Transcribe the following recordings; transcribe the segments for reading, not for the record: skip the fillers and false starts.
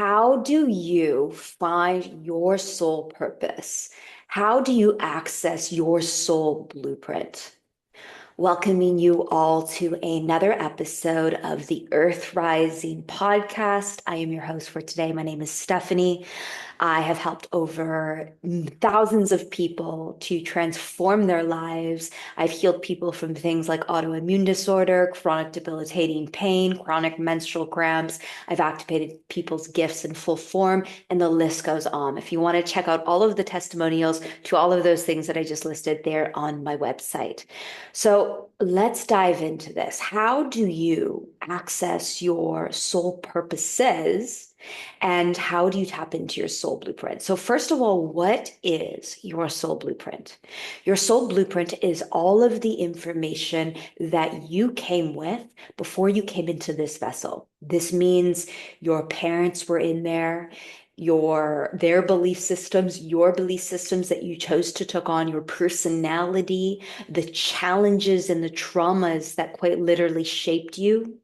How do you find your soul purpose? How do you access your soul blueprint? Welcoming you all to another episode of the Earth Rising podcast. I am your host for today. My name is Stephanie. I have helped over thousands of people to transform their lives. I've healed people from things like autoimmune disorder, chronic debilitating pain, chronic menstrual cramps. I've activated people's gifts in full form, and the list goes on. If you want to check out all of the testimonials to all of those things that I just listed, they're on my website. So let's dive into this. How do you access your soul purposes? And how do you tap into your soul blueprint? So, first of all, what is your soul blueprint? Your soul blueprint is all of the information that you came with before you came into this vessel. This means your parents were in there, their belief systems, your belief systems that you chose to take on, your personality, the challenges and the traumas that quite literally shaped you,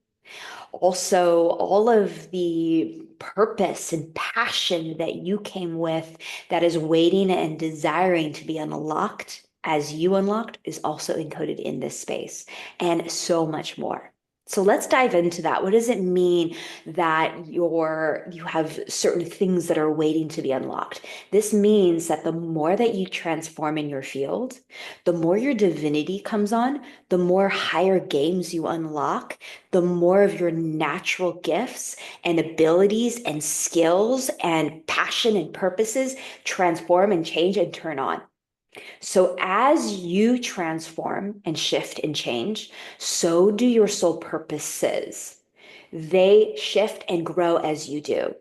also all of the purpose and passion that you came with that is waiting and desiring to be unlocked as you unlocked is also encoded in this space, and so much more. So let's dive into that. What does it mean that you have certain things that are waiting to be unlocked? This means that the more that you transform in your field, the more your divinity comes on, the more higher games you unlock, the more of your natural gifts and abilities and skills and passion and purposes transform and change and turn on. So as you transform and shift and change, so do your soul purposes. They shift and grow as you do.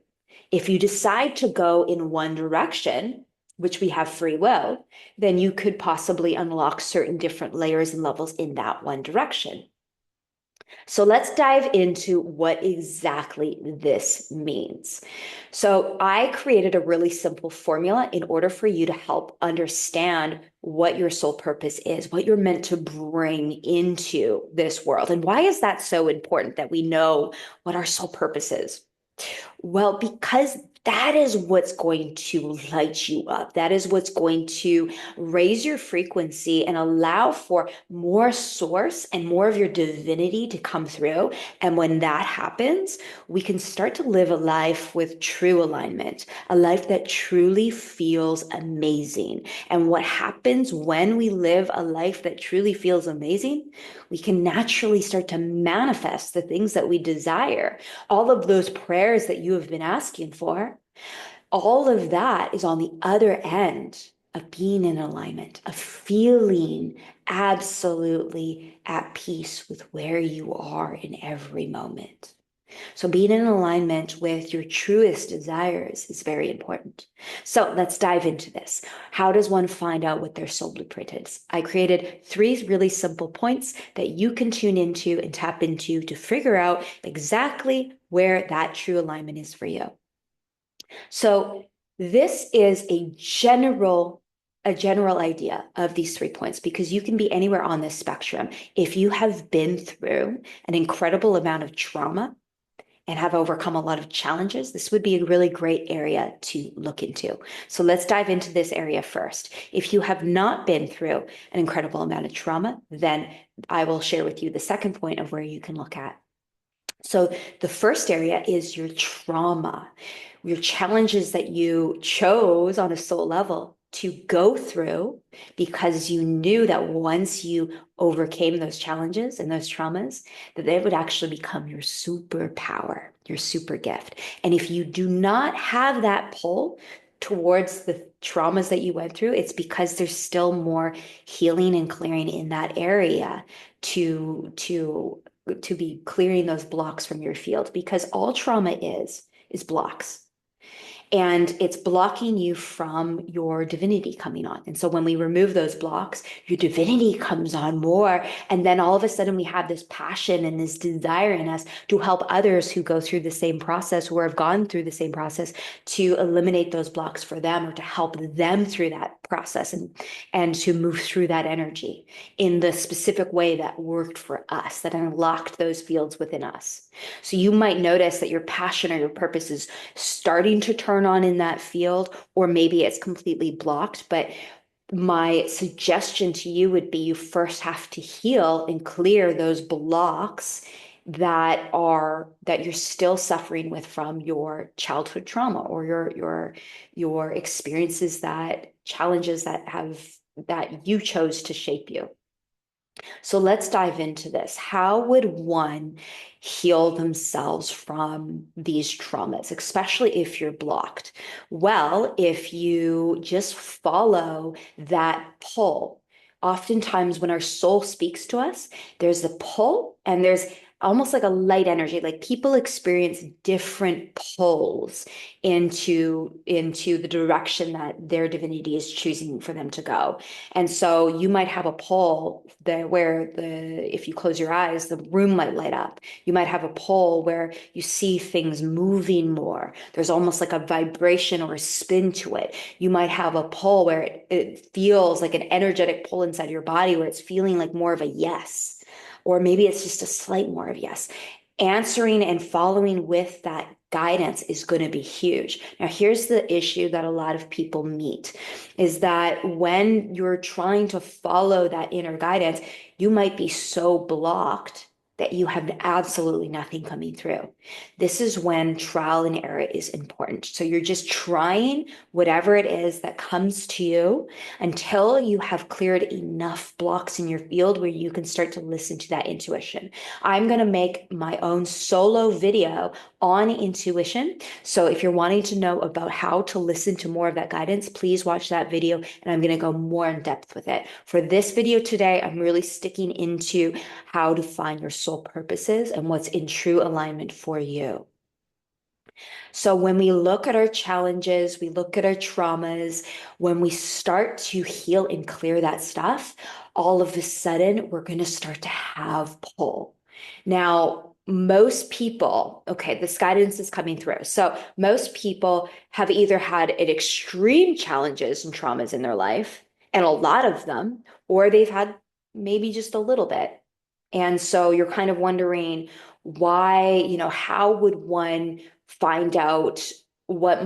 If you decide to go in one direction, which we have free will, then you could possibly unlock certain different layers and levels in that one direction. So let's dive into what exactly this means. So I created a really simple formula in order for you to help understand what your soul purpose is, what you're meant to bring into this world. And why is that so important that we know what our soul purpose is? Well, because that is what's going to light you up. That is what's going to raise your frequency and allow for more source and more of your divinity to come through. And when that happens, we can start to live a life with true alignment, a life that truly feels amazing. And what happens when we live a life that truly feels amazing? We can naturally start to manifest the things that we desire. All of those prayers that you have been asking for, all of that is on the other end of being in alignment, of feeling absolutely at peace with where you are in every moment. So being in alignment with your truest desires is very important. So let's dive into this. How does one find out what their soul blueprint is? I created 3 really simple points that you can tune into and tap into to figure out exactly where that true alignment is for you. So this is a general idea of these 3 points because you can be anywhere on this spectrum. If you have been through an incredible amount of trauma and have overcome a lot of challenges, this would be a really great area to look into. So let's dive into this area first. If you have not been through an incredible amount of trauma, then I will share with you the second point of where you can look at. So the first area is your trauma, your challenges that you chose on a soul level to go through because you knew that once you overcame those challenges and those traumas, that they would actually become your superpower, your super gift. And if you do not have that pull towards the traumas that you went through, it's because there's still more healing and clearing in that area to be clearing those blocks from your field, because all trauma is blocks. and it's blocking you from your divinity coming on. And so when we remove those blocks, your divinity comes on more. And then all of a sudden we have this passion and this desire in us to help others who go through the same process, or have gone through the same process, to eliminate those blocks for them, or to help them through that process, and to move through that energy in the specific way that worked for us, that unlocked those fields within us. So you might notice that your passion or your purpose is starting to turn on in that field, or maybe it's completely blocked. But my suggestion to you would be, you first have to heal and clear those blocks that you're still suffering with from your childhood trauma, or your experiences, that challenges that you chose to shape you. So let's dive into this. How would one heal themselves from these traumas, especially if you're blocked? Well, if you just follow that pull. Oftentimes, when our soul speaks to us, there's a pull, and there's almost like a light energy. Like, people experience different pulls into the direction that their divinity is choosing for them to go. And so you might have a pull there where if you close your eyes, the room might light up. You might have a pull where you see things moving more. There's almost like a vibration or a spin to it. You might have a pull where it feels like an energetic pull inside your body, where it's feeling like more of a yes, or maybe it's just a slight more of yes. Answering and following with that guidance is going to be huge. Now, here's the issue that a lot of people meet, is that when you're trying to follow that inner guidance, you might be so blocked that you have absolutely nothing coming through. This is when trial and error is important. So you're just trying whatever it is that comes to you until you have cleared enough blocks in your field where you can start to listen to that intuition. I'm going to make my own solo video on intuition. So if you're wanting to know about how to listen to more of that guidance, please watch that video, and I'm going to go more in depth with it. For this video today, I'm really sticking into how to find your soul purposes and what's in true alignment for you. So when we look at our challenges, we look at our traumas, when we start to heal and clear that stuff, all of a sudden we're going to start to have pull. Now, most people, okay, this guidance is coming through. So most people have either had an extreme challenges and traumas in their life, and a lot of them, or they've had maybe just a little bit. And so you're kind of wondering why, how would one find out what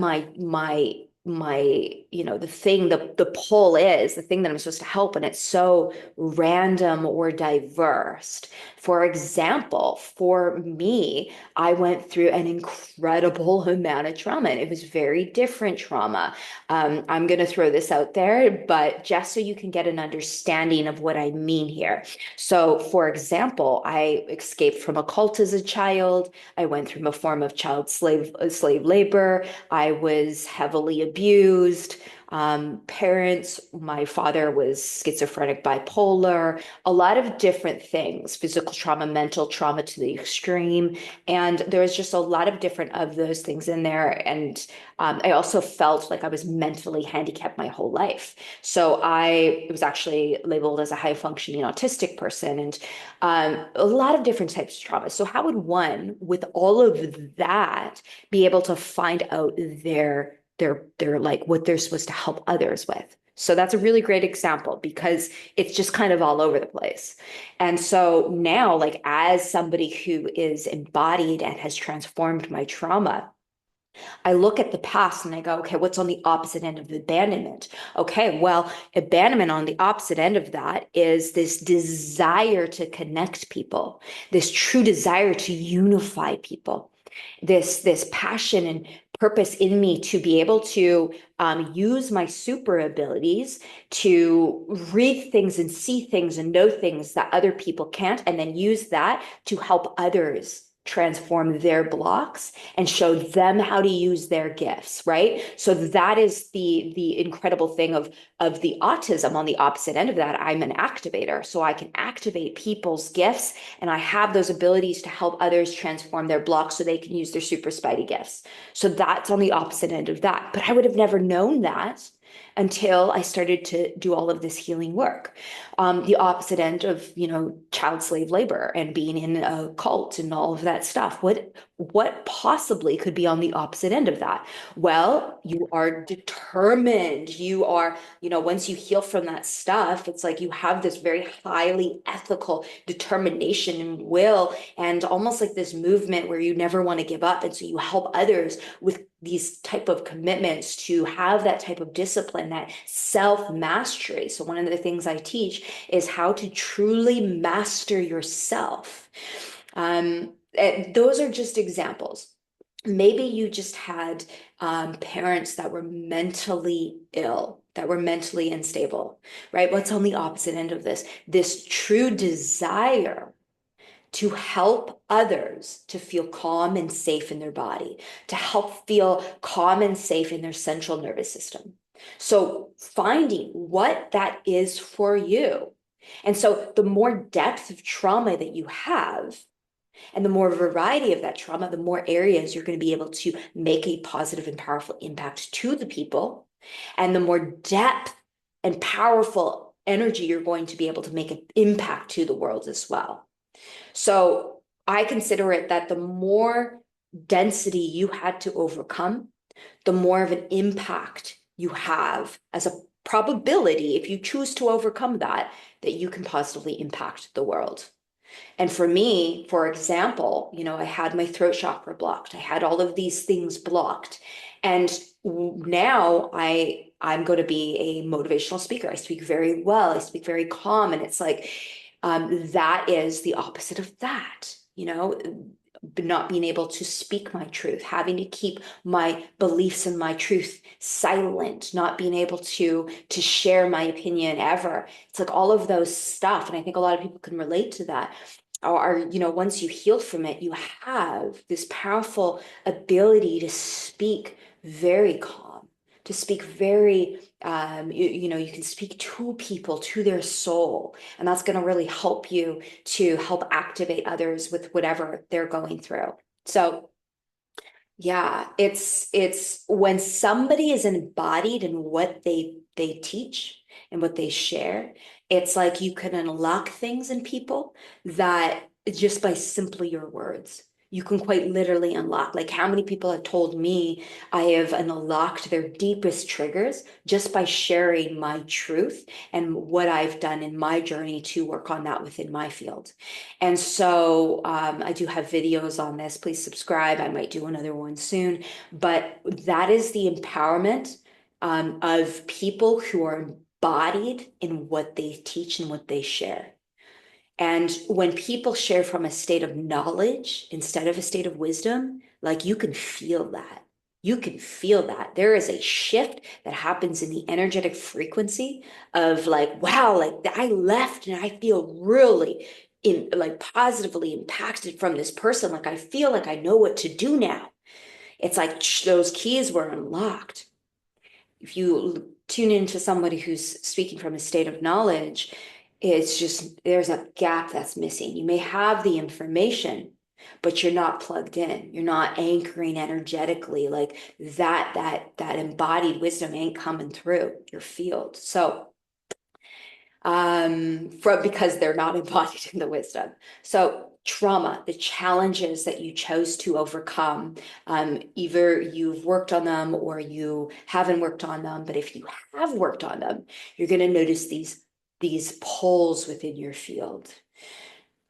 the thing, the pull is, the thing that I'm supposed to help, and it's so random or diverse. For example, for me, I went through an incredible amount of trauma, and it was very different trauma. I'm going to throw this out there, but just so you can get an understanding of what I mean here. So, for example, I escaped from a cult as a child. I went through a form of slave labor. I was heavily abused. Parents, my father was schizophrenic, bipolar, a lot of different things, physical trauma, mental trauma to the extreme. And there was just a lot of different of those things in there. And I also felt like I was mentally handicapped my whole life. So I was actually labeled as a high functioning autistic person, and a lot of different types of trauma. So how would one, with all of that, be able to find out their like what they're supposed to help others with? So that's a really great example, because it's just kind of all over the place. And so now, like, as somebody who is embodied and has transformed my trauma, I look at the past and I go, okay, what's on the opposite end of abandonment? Okay, well, abandonment on the opposite end of that is this desire to connect people, this true desire to unify people, this passion and purpose in me to be able to use my super abilities to read things and see things and know things that other people can't, and then use that to help others transform their blocks and show them how to use their gifts, right? So that is the incredible thing of the autism. On the opposite end of that, I'm an activator. So I can activate people's gifts, and I have those abilities to help others transform their blocks so they can use their super spidey gifts. So that's on the opposite end of that. But I would have never known that until I started to do all of this healing work. The opposite end of, child slave labor and being in a cult and all of that stuff. What possibly could be on the opposite end of that? Well, you are determined. You are, once you heal from that stuff, it's like you have this very highly ethical determination and will, and almost like this movement where you never want to give up. And so you help others with these type of commitments to have that type of discipline, that self-mastery. So one of the things I teach is how to truly master yourself. Those are just examples. Maybe you just had parents that were mentally ill, that were mentally unstable, right? What's on the opposite end of this? This true desire to help others to feel calm and safe in their body, to help feel calm and safe in their central nervous system. So finding what that is for you. And so the more depth of trauma that you have, and the more variety of that trauma, the more areas you're going to be able to make a positive and powerful impact to the people. And the more depth and powerful energy you're going to be able to make an impact to the world as well. So I consider it that the more density you had to overcome, the more of an impact you have as a probability, if you choose to overcome that you can positively impact the world. And for me, for example, I had my throat chakra blocked. I had all of these things blocked. And now I'm going to be a motivational speaker. I speak very well. I speak very calm. And it's like, that is the opposite of that, not being able to speak my truth, having to keep my beliefs and my truth silent, not being able to share my opinion ever. It's like all of those stuff. And I think a lot of people can relate to that. Or, once you heal from it, you have this powerful ability to speak very calm, to speak very, you can speak to people, to their soul, and that's going to really help you to help activate others with whatever they're going through. So yeah, it's when somebody is embodied in what they teach and what they share, it's like you can unlock things in people that just by simply your words, you can quite literally unlock. Like how many people have told me I have unlocked their deepest triggers just by sharing my truth and what I've done in my journey to work on that within my field. And so I do have videos on this. Please subscribe. I might do another one soon. But that is the empowerment of people who are embodied in what they teach and what they share. And when people share from a state of knowledge instead of a state of wisdom, like you can feel that. You can feel that. There is a shift that happens in the energetic frequency of like, wow, like I left and I feel really positively impacted from this person. Like I feel like I know what to do now. It's like those keys were unlocked. If you tune into somebody who's speaking from a state of knowledge, it's just there's a gap that's missing. You may have the information, but you're not plugged in. You're not anchoring energetically. Like that embodied wisdom ain't coming through your field. So because they're not embodied in the wisdom. So trauma, the challenges that you chose to overcome, either you've worked on them or you haven't worked on them. But if you have worked on them, you're going to notice these poles within your field.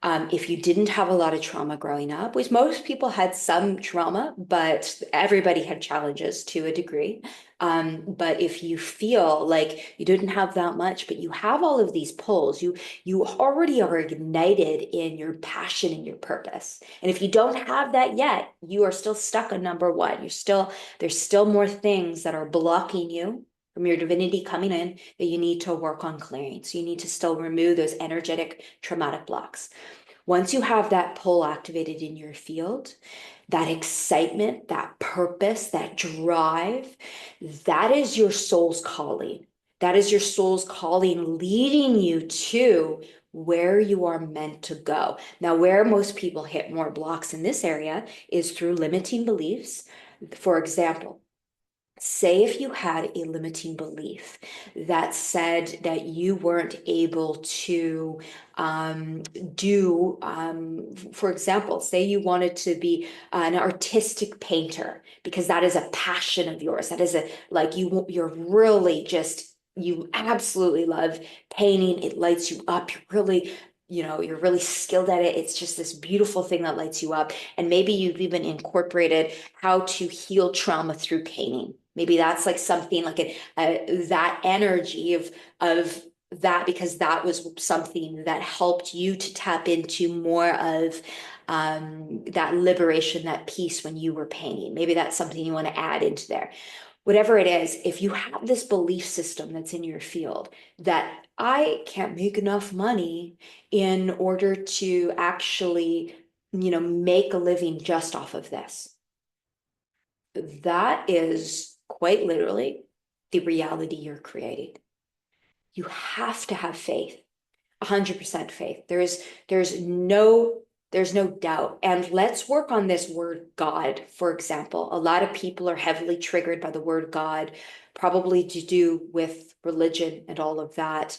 If you didn't have a lot of trauma growing up, which most people had some trauma, but everybody had challenges to a degree. But if you feel like you didn't have that much, but you have all of these pulls, you already are ignited in your passion and your purpose. And if you don't have that yet, you are still stuck on number one. There's still more things that are blocking you from your divinity coming in that you need to work on clearing. So you need to still remove those energetic traumatic blocks. Once you have that pull activated in your field, that excitement, that purpose, that drive, that is your soul's calling. That is your soul's calling leading you to where you are meant to go. Now, where most people hit more blocks in this area is through limiting beliefs. For example, say if you had a limiting belief that said that you weren't able to for example, say you wanted to be an artistic painter because that is a passion of yours. That is a, like, you're really just, you absolutely love painting. It lights you up. You're really, you're really skilled at it. It's just this beautiful thing that lights you up. And maybe you've even incorporated how to heal trauma through painting. Maybe that's like something like that energy of that, because that was something that helped you to tap into more of that liberation, that peace when you were painting. Maybe that's something you want to add into there. Whatever it is, if you have this belief system that's in your field that I can't make enough money in order to actually, make a living just off of this, that is quite literally the reality you're creating. You have to have faith, 100% faith. There's no doubt. And let's work on this word God, for example. A lot of people are heavily triggered by the word God, probably to do with religion and all of that.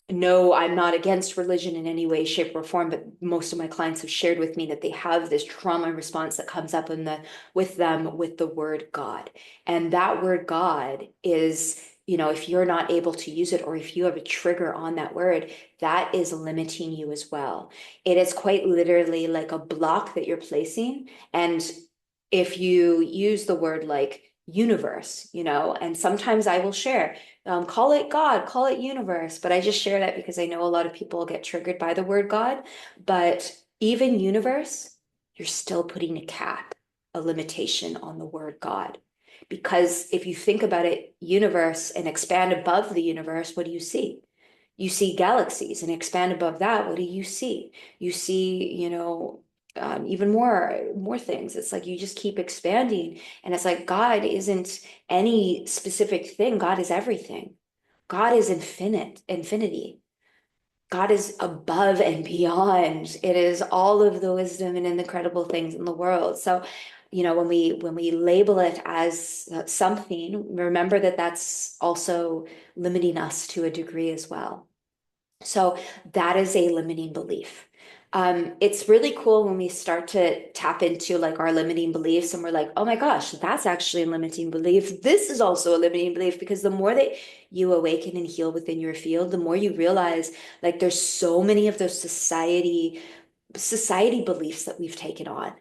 No, I'm not against religion in any way, shape, or form, but most of my clients have shared with me that they have this trauma response that comes up with them with the word God. And that word God is, if you're not able to use it, or if you have a trigger on that word, that is limiting you as well. It is quite literally like a block that you're placing. And if you use the word like universe, and sometimes I will share, call it God, call it universe, but I just share that because I know a lot of people get triggered by the word God. But even universe, you're still putting a cap, a limitation on the word God. Because if you think about it, universe, and expand above the universe, what do you see? You see galaxies, and expand above that, what do you see? You see, even more things. It's like you just keep expanding, and it's like God isn't any specific thing. God is everything. God is infinity. God is above and beyond. It is all of the wisdom and incredible things in the world. So, when we label it as something, remember that that's also limiting us to a degree as well. So that is a limiting belief. It's really cool when we start to tap into like our limiting beliefs and we're like, oh my gosh, that's actually a limiting belief. This is also a limiting belief, because the more that you awaken and heal within your field, the more you realize like there's so many of those society beliefs that we've taken on.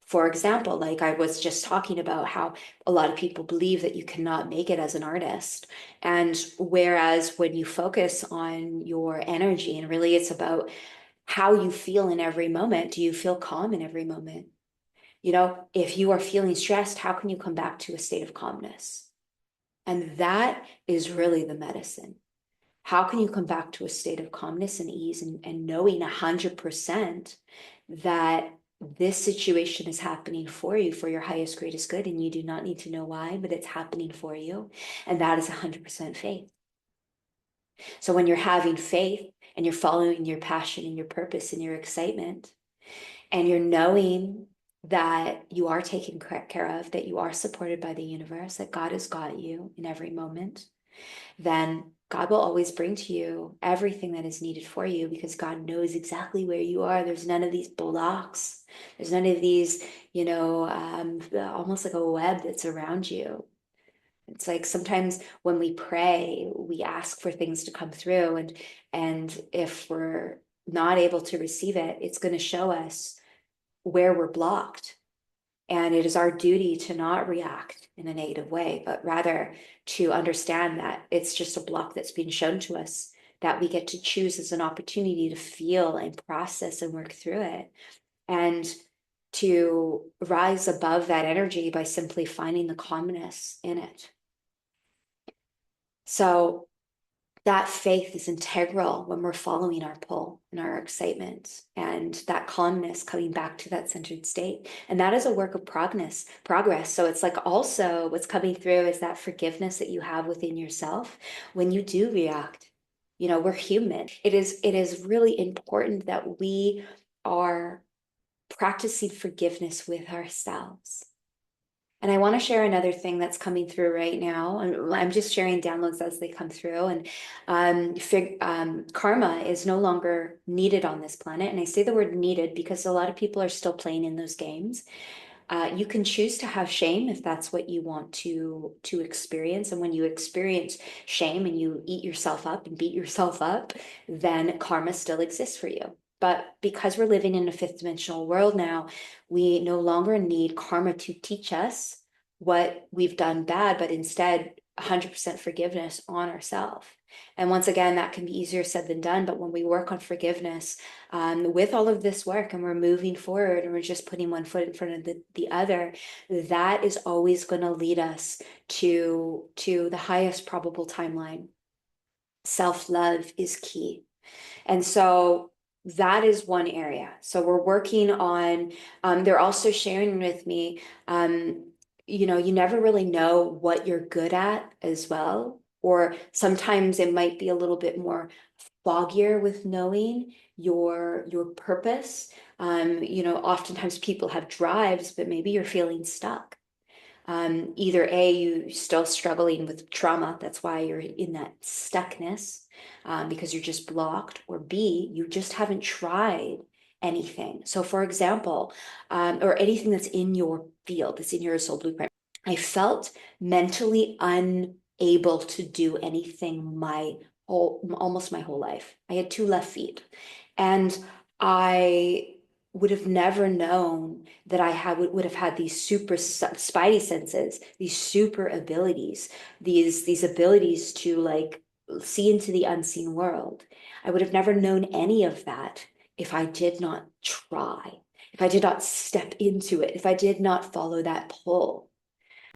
For example, like I was just talking about how a lot of people believe that you cannot make it as an artist. And whereas when you focus on your energy, and really it's about how you feel in every moment, do you feel calm in every moment? If you are feeling stressed, how can you come back to a state of calmness? And that is really the medicine. How can you come back to a state of calmness and ease, and knowing 100% that this situation is happening for you, for your highest, greatest good, and you do not need to know why, but it's happening for you. And that is 100% faith. So when you're having faith and you're following your passion and your purpose and your excitement, and you're knowing that you are taken care of, that you are supported by the universe, that God has got you in every moment, then God will always bring to you everything that is needed for you, because God knows exactly where you are. There's none of these blocks. There's none of these, almost like a web that's around you. It's like sometimes when we pray, we ask for things to come through, and if we're not able to receive it, it's going to show us where we're blocked. And it is our duty to not react in a negative way, but rather to understand that it's just a block that's being shown to us, that we get to choose as an opportunity to feel and process and work through it. And to rise above that energy by simply finding the calmness in it. So that faith is integral when we're following our pull and our excitement, and that calmness coming back to that centered state. And that is a work of progress. So it's like also what's coming through is that forgiveness that you have within yourself when you do react. We're human. It is really important that we are practicing forgiveness with ourselves. And I want to share another thing that's coming through right now. And I'm just sharing downloads as they come through. And karma is no longer needed on this planet. And I say the word needed because a lot of people are still playing in those games. You can choose to have shame if that's what you want to experience. And when you experience shame and you eat yourself up and beat yourself up, then karma still exists for you. But because we're living in a fifth dimensional world now, we no longer need karma to teach us what we've done bad, but instead 100% forgiveness on ourselves. And once again, that can be easier said than done. But when we work on forgiveness, with all of this work and we're moving forward and we're just putting one foot in front of the other, that is always going to lead us to the highest probable timeline. Self-love is key. And so that is one area. So we're working on, they're also sharing with me, you never really know what you're good at as well. Or sometimes it might be a little bit more foggier with knowing your purpose. Oftentimes people have drives, but maybe you're feeling stuck. Either A, you still struggling with trauma, that's why you're in that stuckness, because you're just blocked, or B, you just haven't tried anything. So for example, or anything that's in your field, that's in your soul blueprint, I felt mentally unable to do anything almost my whole life. I had 2 left feet, and I would have never known that I would have had these super spidey senses, these super abilities, these abilities to like see into the unseen world. I would have never known any of that if I did not try, if I did not step into it, if I did not follow that pull,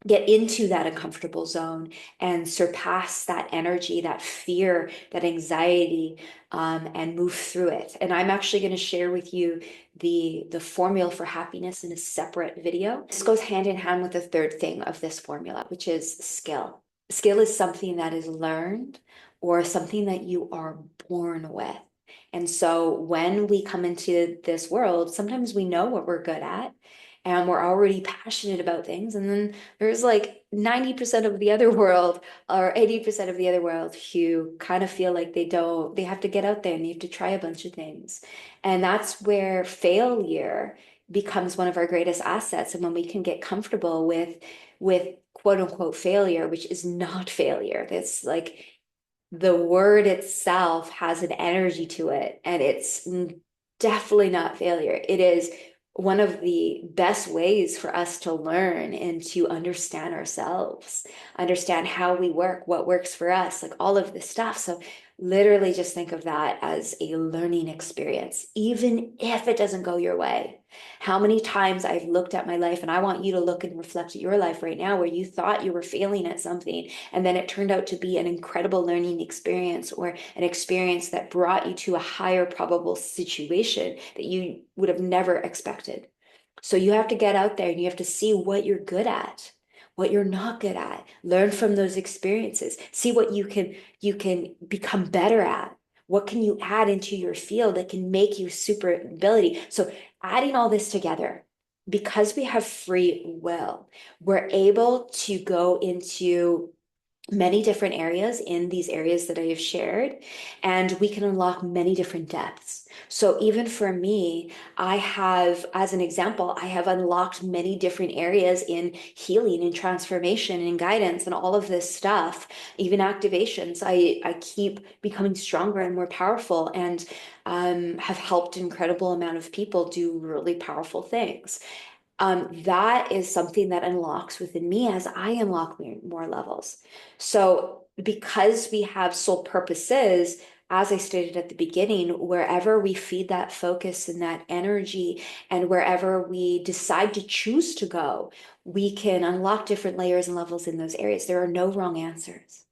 get into that uncomfortable zone and surpass that energy, that fear, that anxiety, and move through it. And I'm actually going to share with you the formula for happiness in a separate video. This goes hand in hand with the third thing of this formula, which is skill. Skill is something that is learned or something that you are born with. And so when we come into this world, sometimes we know what we're good at and we're already passionate about things. And then there's like 90% of the other world or 80% of the other world who kind of feel like they have to get out there and they have to try a bunch of things. And that's where failure becomes one of our greatest assets. And when we can get comfortable with quote unquote failure, which is not failure, that's like the word itself has an energy to it, and it's definitely not failure. It is one of the best ways for us to learn and to understand ourselves, understand how we work, what works for us, like all of this stuff. So literally just think of that as a learning experience, even if it doesn't go your way. How many times I've looked at my life, and I want you to look and reflect at your life right now, where you thought you were failing at something and then it turned out to be an incredible learning experience, or an experience that brought you to a higher probable situation that you would have never expected. So you have to get out there and you have to see what you're good at, what you're not good at, learn from those experiences, see what you can become better at. What can you add into your field that can make you super ability? So adding all this together, because we have free will, we're able to go into many different areas in these areas that I have shared, and we can unlock many different depths. So even for me, I have, as an example, I have unlocked many different areas in healing and transformation and guidance and all of this stuff, even activations. I keep becoming stronger and more powerful, and have helped an incredible amount of people do really powerful things. That is something that unlocks within me as I unlock more levels. So because we have soul purposes, as I stated at the beginning, wherever we feed that focus and that energy, and wherever we decide to choose to go, we can unlock different layers and levels in those areas. There are no wrong answers.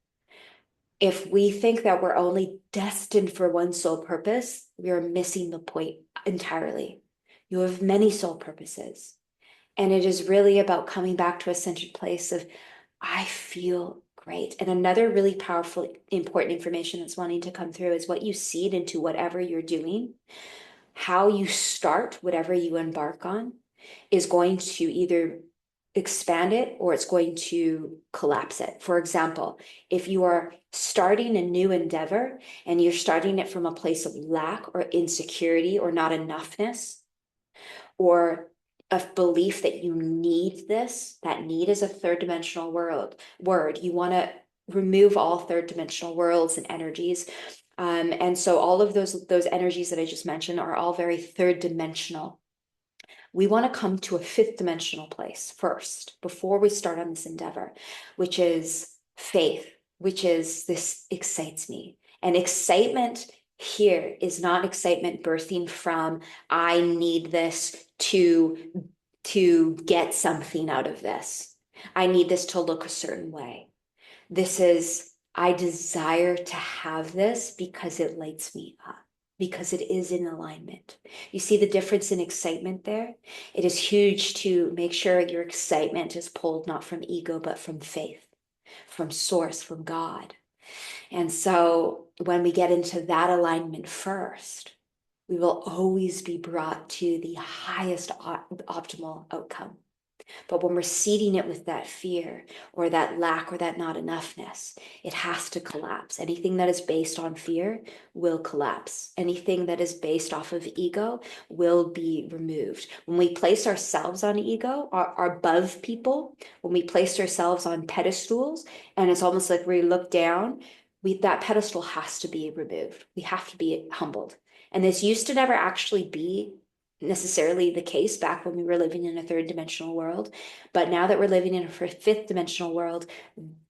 If we think that we're only destined for one soul purpose, we are missing the point entirely. You have many soul purposes. And it is really about coming back to a centered place of, I feel great. And another really powerful, important information that's wanting to come through is what you seed into whatever you're doing, how you start whatever you embark on is going to either expand it or it's going to collapse it. For example, if you are starting a new endeavor and you're starting it from a place of lack or insecurity or not enoughness, or a belief that you need this, that need is a third dimensional word. You want to remove all third dimensional worlds and energies. And so all of those energies that I just mentioned are all very third dimensional. We want to come to a fifth dimensional place first before we start on this endeavor, which is faith, which is this excites me. And excitement here is not excitement birthing from I need this to get something out of this. I need this to look a certain way. This is I desire to have this because it lights me up, because it is in alignment. You see the difference in excitement there? It is huge to make sure your excitement is pulled not from ego, but from faith, from source, from God. And so when we get into that alignment first, we will always be brought to the highest optimal outcome. But when we're seeding it with that fear or that lack or that not enoughness, it has to collapse. Anything that is based on fear will collapse. Anything that is based off of ego will be removed. When we place ourselves on ego, are above people, when we place ourselves on pedestals, and it's almost like we look down, that pedestal has to be removed. We have to be humbled. And this used to never actually be necessarily the case back when we were living in a third dimensional world. But now that we're living in a fifth dimensional world,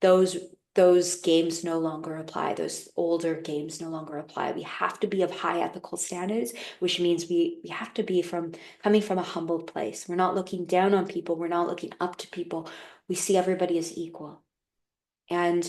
those games no longer apply. Those older games no longer apply. We have to be of high ethical standards, which means we have to be coming from a humbled place. We're not looking down on people. We're not looking up to people. We see everybody as equal. And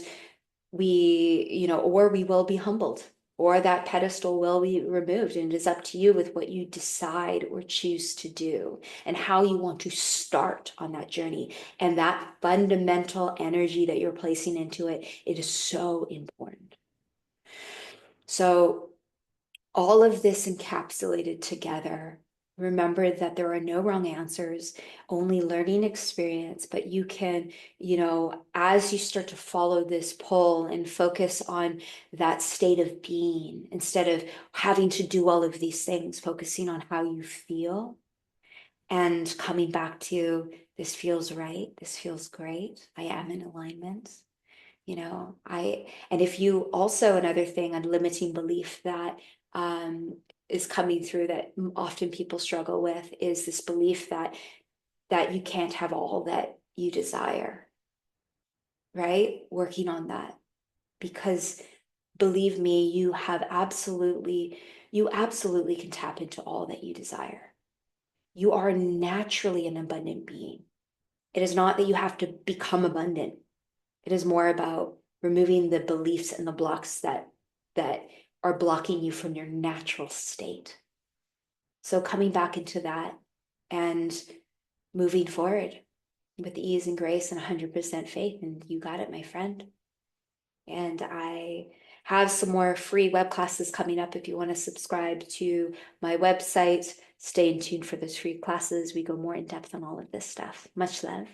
or we will be humbled, or that pedestal will be removed. And it is up to you with what you decide or choose to do and how you want to start on that journey. And that fundamental energy that you're placing into it, it is so important. So all of this encapsulated together, remember that there are no wrong answers, only learning experience. But you can, as you start to follow this pull and focus on that state of being, instead of having to do all of these things, focusing on how you feel and coming back to this feels right, this feels great, I am in alignment. And if you also, another thing, a limiting belief that is coming through that often people struggle with is this belief that you can't have all that you desire, right? Working on that, because believe me, you absolutely can tap into all that you desire. You are naturally an abundant being. It is not that you have to become abundant. It is more about removing the beliefs and the blocks that are blocking you from your natural state. So coming back into that and moving forward with ease and grace and 100% faith. And you got it, my friend. And I have some more free web classes coming up. If you want to subscribe to my website, stay in tune for those free classes. We go more in depth on all of this stuff. Much love.